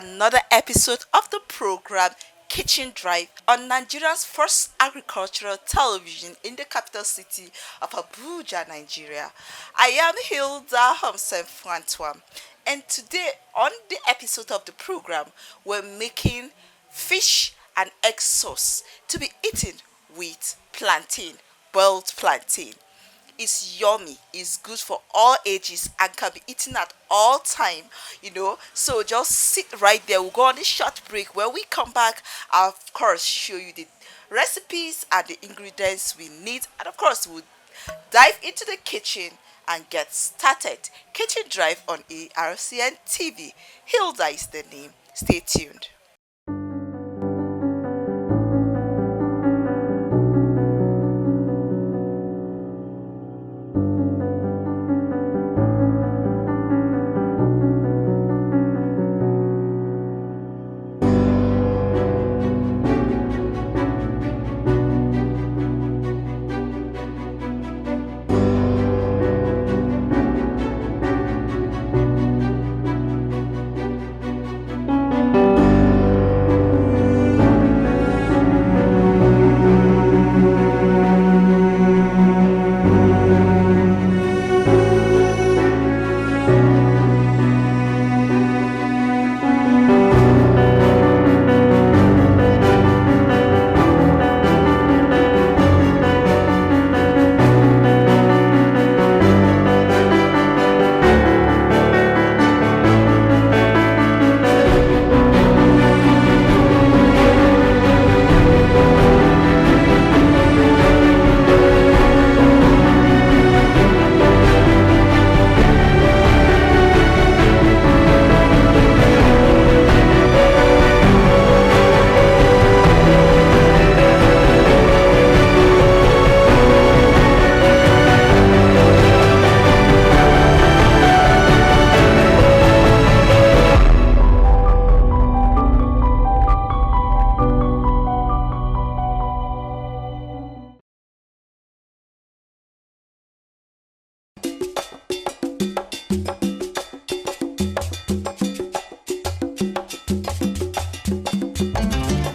another episode of the program Kitchen Drive on Nigeria's first agricultural television in the capital city of Abuja, Nigeria. I am Hilda Homsen Francois, and today on the episode of the program, we're making fish and egg sauce to be eaten with plantain, boiled plantain. It's yummy, it's good for all ages and can be eaten at all time. So just sit right there. We'll go on a short break. When we come back, I'll of course show you the recipes and the ingredients we need, and of course we'll dive into the kitchen and get started. Kitchen Drive on ARCN TV. Hilda is the name. Stay tuned.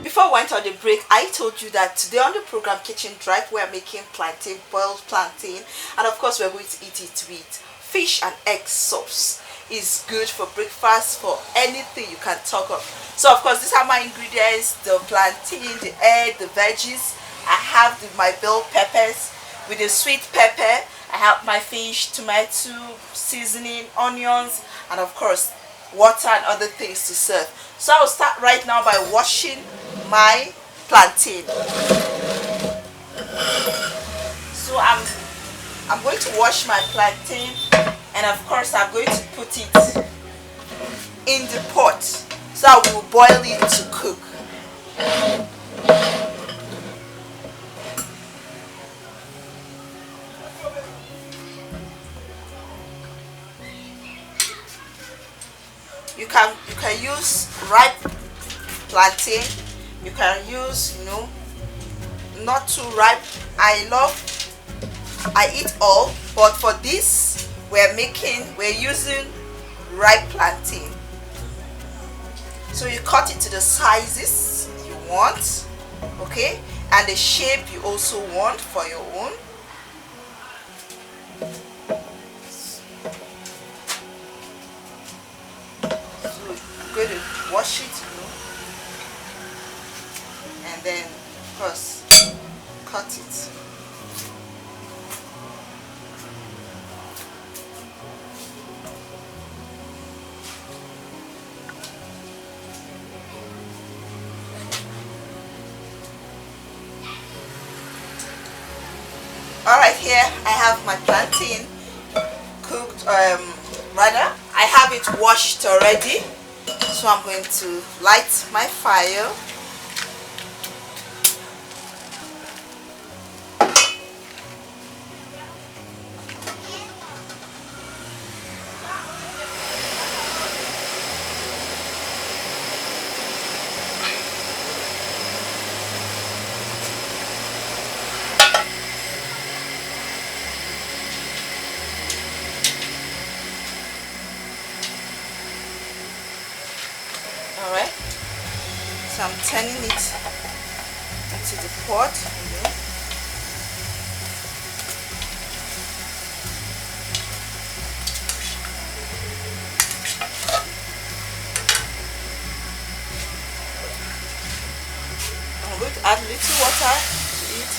Before we went on the break, I told you that today on the program Kitchen Drive, we are making plantain, boiled plantain, and of course, we're going to eat it with fish and egg sauce. It's good for breakfast, for anything you can talk of. So, of course, these are my ingredients: the plantain, the egg, the veggies. I have my bell peppers with the sweet pepper. I have my fish, tomato, seasoning, onions, and of course, water and other things to serve. So I'll start right now by washing my plantain. So I'm going to wash my plantain, and of course I'm going to put it in the pot so I will boil it to cook. You can use ripe plantain. You can use not too ripe. I eat all, but for this we're using ripe plantain. So you cut it to the sizes you want, okay, and the shape you also want for your own. I'm going to wash it, and then of course cut it. Alright, here I have my plantain cooked, rather I have it washed already. So I'm going to light my fire. So I'm turning it into the pot, I'm going to add a little water to it.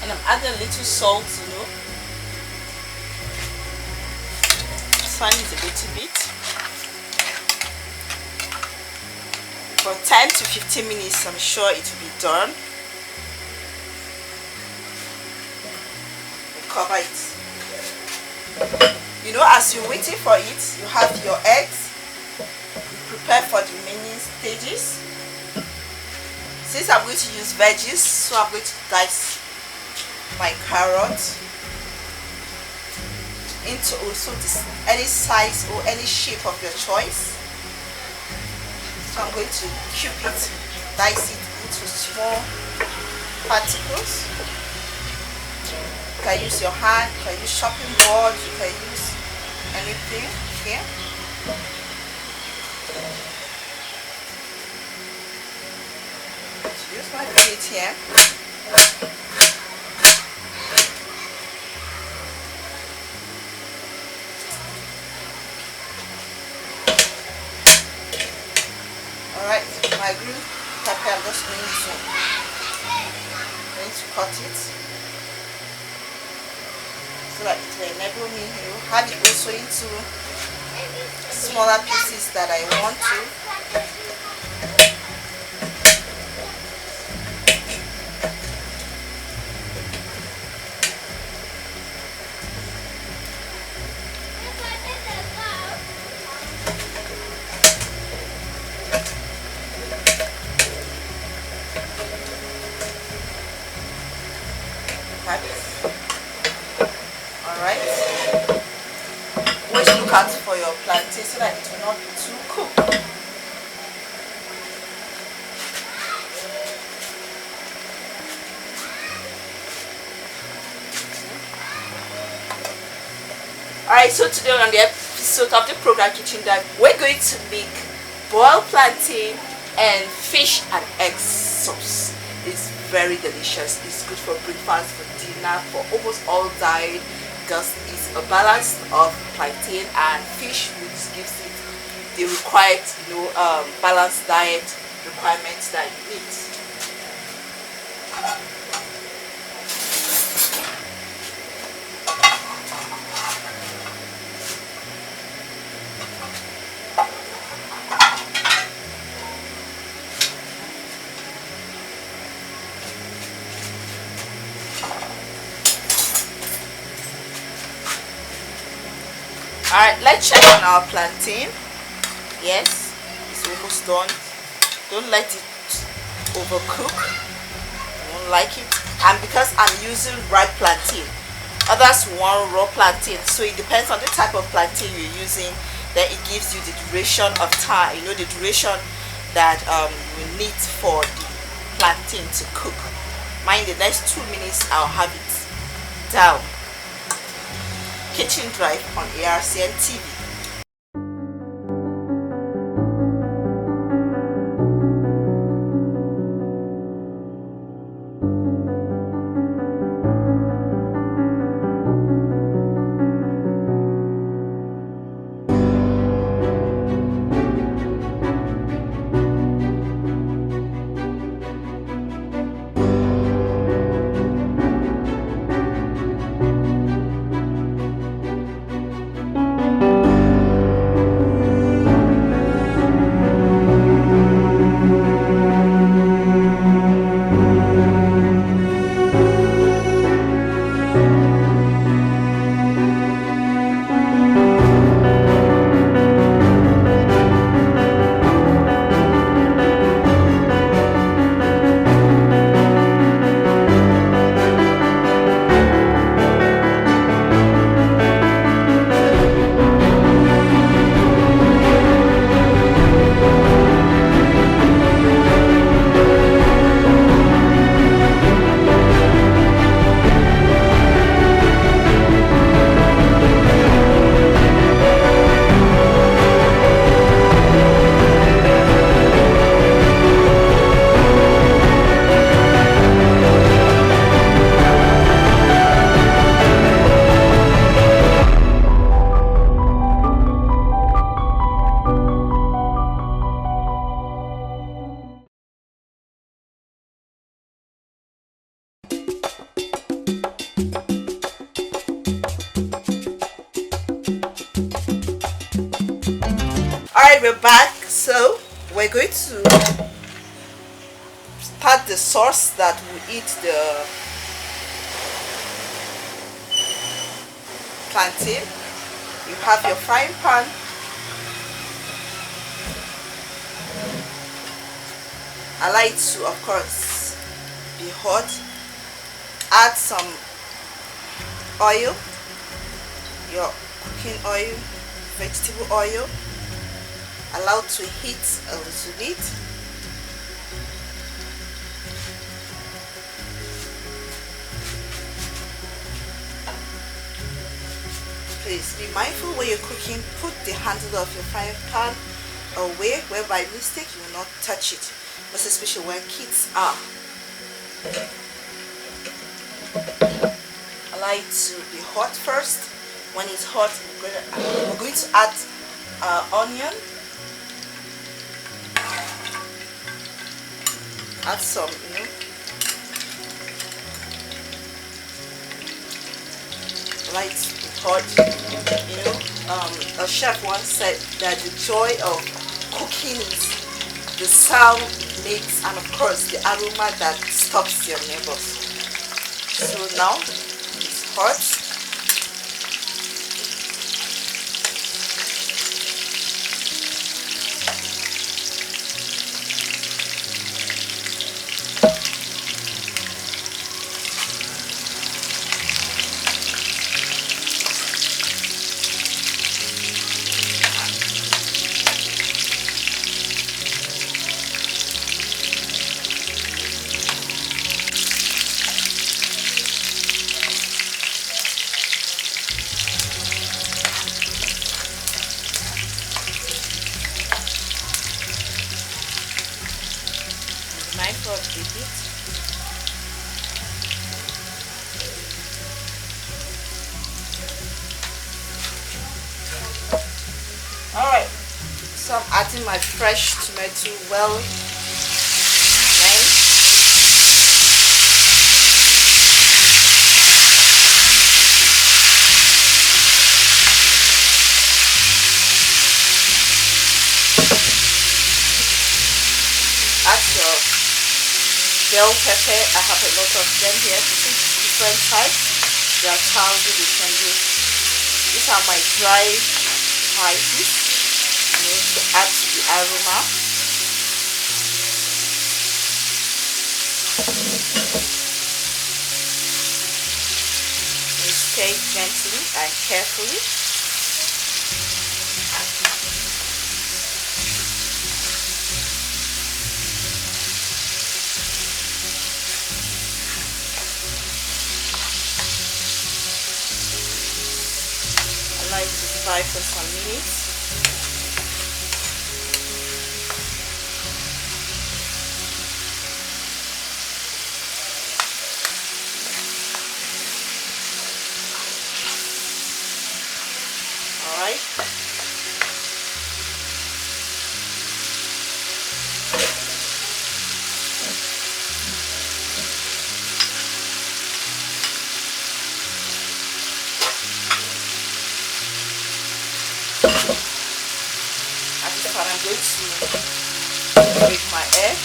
And I'm adding a little salt, Sand it a little bit. For 10 to 15 minutes, I'm sure it will be done. Cover it. As you're waiting for it, you have your eggs. You prepare for the remaining stages. Since I'm going to use veggies, so I'm going to dice my carrot into also any size or any shape of your choice. So I'm going to cube it, dice it into small particles. You can use your hand, you can use chopping board, you can use anything here. Use my plate here. Alright, my green pepper, I'm just going to cut it so that it will enable me to have it also into smaller pieces that I want to. Alright, always look out for your plantain so that it will not be too cooked. Alright, so today on the episode of the program Kitchen Dive, we're going to make boiled plantain and fish and egg sauce. It's very delicious. It's good for breakfast, for dinner, for almost all diet, because it's a balance of plantain and fish, which gives it the required balanced diet requirements that you need. Alright, let's check on our plantain. Yes, it's almost done. Don't let it overcook. I don't like it. And because I'm using ripe plantain, others want raw plantain, so it depends on the type of plantain you're using. Then it gives you the duration of time, the duration that you need for the plantain to cook. Mine, the next 2 minutes I'll have it down. Kitchen Drive on ARCN TV. Alright, we're back. So we're going to start the sauce that will eat the plantain. You have your frying pan. Allow it to, of course, be hot. Add some oil, your cooking oil, vegetable oil. Allow to heat a little bit. Please be mindful when you're cooking. Put the handle of your frying pan away, where by mistake you will not touch it, most especially where kids are. Allow it to be hot first. When it's hot, we're going to add onion. Add some, light hot. A chef once said that the joy of cooking is the sound it makes, and of course the aroma that stops your neighbors. So now it's hot. Mindful of the heat. Alright, so I'm adding my fresh tomato well minced. Add your bell pepper. I have a lot of them here, 6 different types. They are childhood, you can do. These are my dry spices, to add to the aroma. You stir it gently and carefully. Allow it to fry for some minutes. Alright. At this point I'm going to break my egg.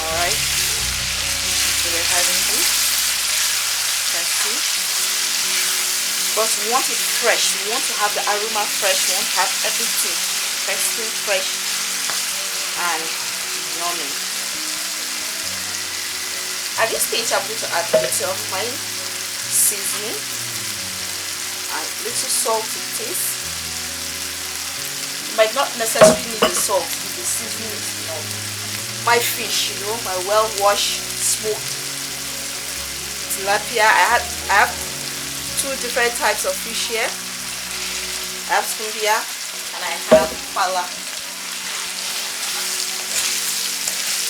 Alright, so we're having this. You can see. Because we want it fresh. We want to have the aroma fresh. We want to have everything fresh and yummy. At this stage, I'm going to add a little of my seasoning and a little salt to taste. You might not necessarily need the salt if the seasoning is enough. My fish, my well-washed smoked tilapia. I have 2 different types of fish here. I have scumbia and I have pala.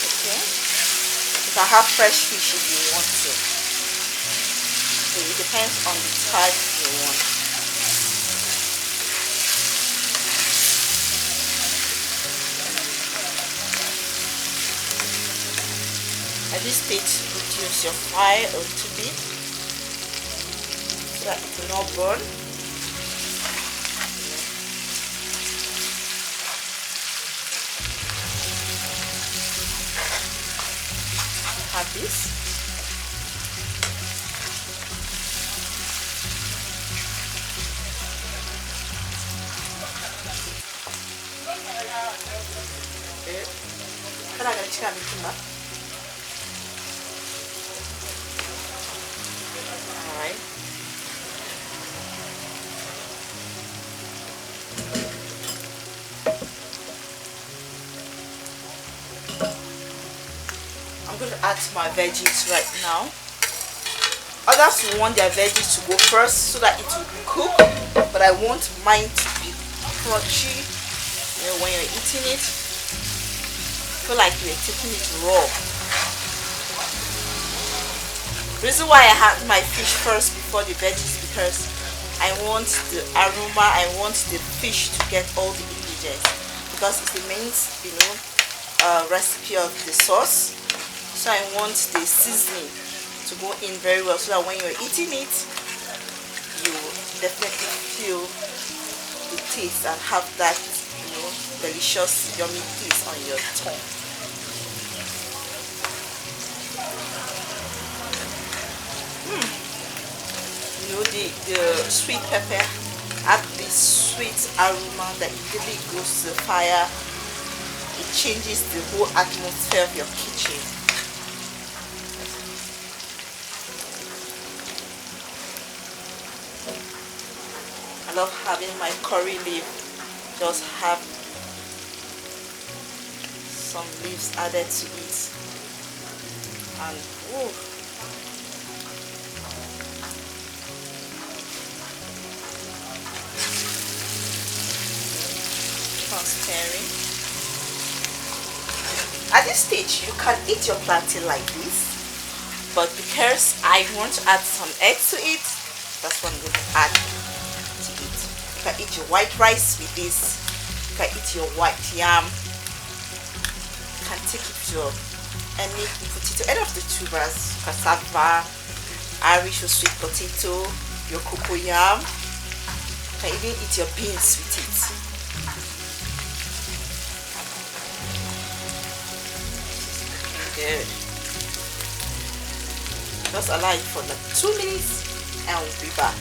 Okay, you can have fresh fish if you want to. So it depends on the type you want. At this stage, reduce your fire a little bit so that it will not burn. Have this. Okay. Alright. I'm going to add my veggies right now. Others will want their veggies to go first so that it will cook, but I want mine to be crunchy. You know, when you're eating it, feel like you're taking it raw. The reason why I had my fish first before the veggies because I want the aroma, I want the fish to get all the ingredients because it's the main, recipe of the sauce. So I want the seasoning to go in very well so that when you're eating it, you definitely feel the taste and have that, delicious, yummy taste on your tongue. The sweet pepper add this sweet aroma that immediately goes to the fire. It changes the whole atmosphere of your kitchen. I love having my curry leaf. Just have some leaves added to it, and transferring. At this stage, you can eat your plantain like this, but because I want to add some eggs to it, that's what I'm going to add to it. You can eat your white rice with this. You can eat your white yam. You can take it to any potato, any of the tubers, cassava, Irish or sweet potato, your cocoyam. You can even eat your beans with it. Good. Just allow it for like 2 minutes and we'll be back.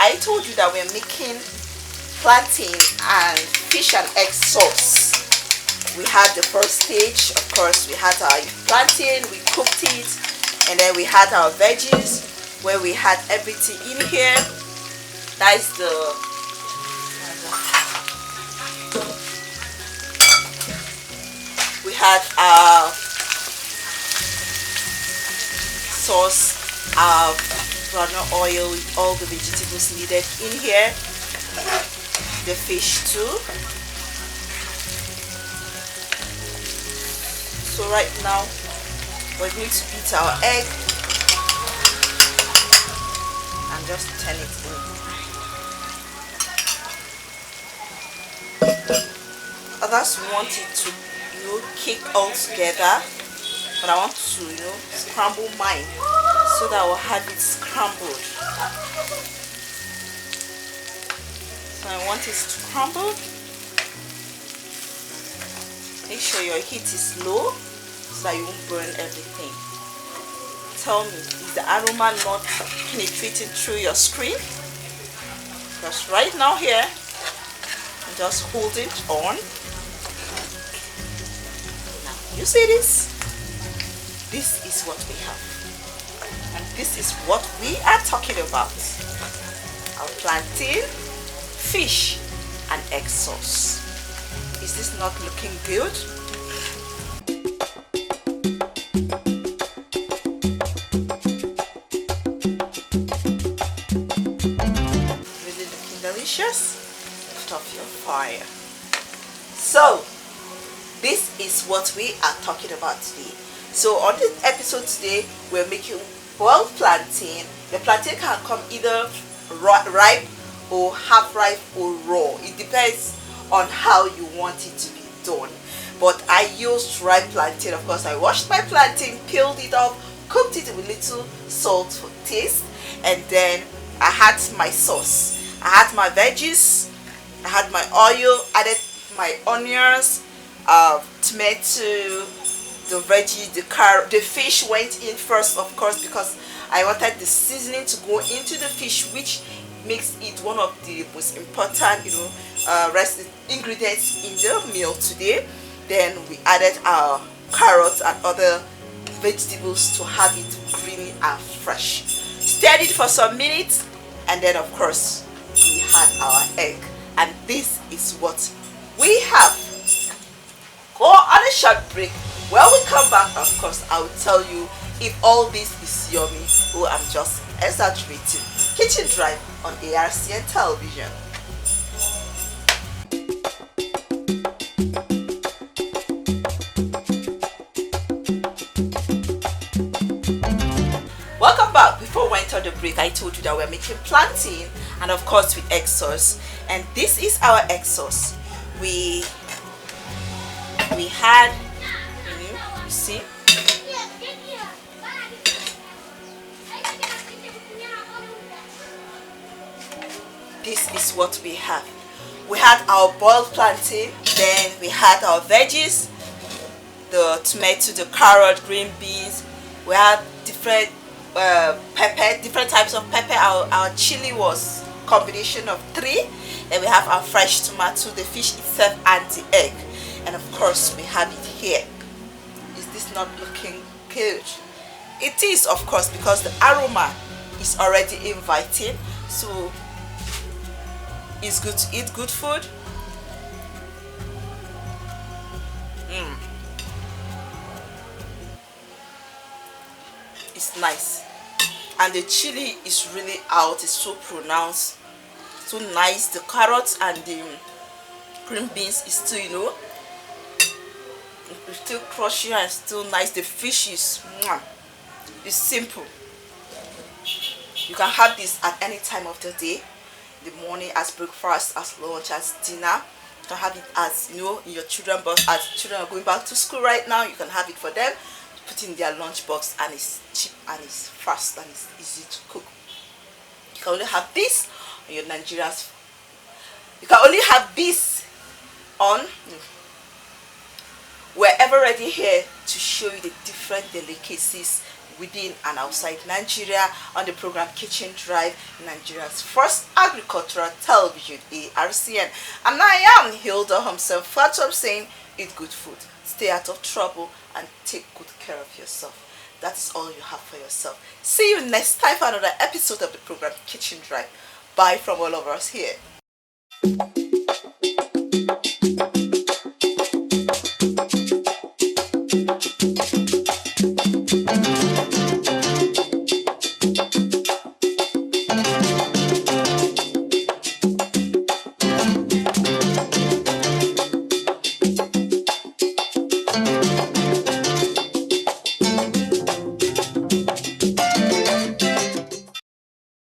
I told you that we're making plantain and fish and egg sauce. We had the first stage, of course, we had our plantain, we cooked it, And then we had our veggies where we had everything in here. That is we had our sauce, our runner oil with all the vegetables needed in here, the fish too. So right now we're going to beat our egg and just turn it in. Others want it to, kick all together, but I want to, scramble mine so that I will have it scrambled. So I want it scrambled. Make sure your heat is low so that you won't burn everything. Tell me, is the aroma not penetrating through your screen? Because right now here, I'm just holding it on. Now, you see this? This is what we have. And this is what we are talking about. Our plantain, fish, and egg sauce. Is this not looking good? Really looking delicious? Lift off your fire. So, this is what we are talking about today. So on this episode today, we're making boiled plantain. The plantain can come either ripe or half ripe or raw. It depends on how you want it to be done. But I used ripe plantain. Of course, I washed my plantain, peeled it off, cooked it with little salt for taste, and then I had my sauce. I had my veggies, I had my oil, added my onions, tomato, the veggie, the carrot. The fish went in first, of course, because I wanted the seasoning to go into the fish, which makes it one of the most important, ingredients in the meal today. Then we added our carrots and other vegetables to have it creamy and fresh. Stirred it for some minutes, and then of course we had our egg, and this is what we have. Go on a short break. When we come back, of course, I will tell you if all this is yummy or I'm just exaggerating. Kitchen Drive on ARCN television. Welcome back. Before we went on the break, I told you that we're making plantain and of course with egg sauce. And this is our egg sauce. We had, you see, this is what we have. We had our boiled plantain, then we had our veggies, the tomato, the carrot, green beans. We had different pepper, different types of pepper. Our chili was combination of 3. Then we have our fresh tomato, the fish itself, and the egg. And of course we have it here. Is this not looking good? It is, of course, because the aroma is already inviting. So it's good to eat good food. It's nice, and the chili is really out. It's so pronounced, so nice. The carrots and the green beans is still, it's still crunchy and still nice. The fish is it's simple. You can have this at any time of the day, in the morning, as breakfast, as lunch, as dinner. You can have it as in your children, but as children are going back to school right now, you can have it for them, put in their lunch box, and it's cheap and it's fast and it's easy to cook. You can only have this on your Nigerians. You can only have this on. We're ever ready here to show you the different delicacies within and outside Nigeria on the program Kitchen Drive, Nigeria's first agricultural television, ARCN. And I am Hilda himself. That's what I'm saying. Eat good food, stay out of trouble, and take good care of yourself. That's all you have for yourself. See you next time for another episode of the program Kitchen Drive. Bye from all of us here.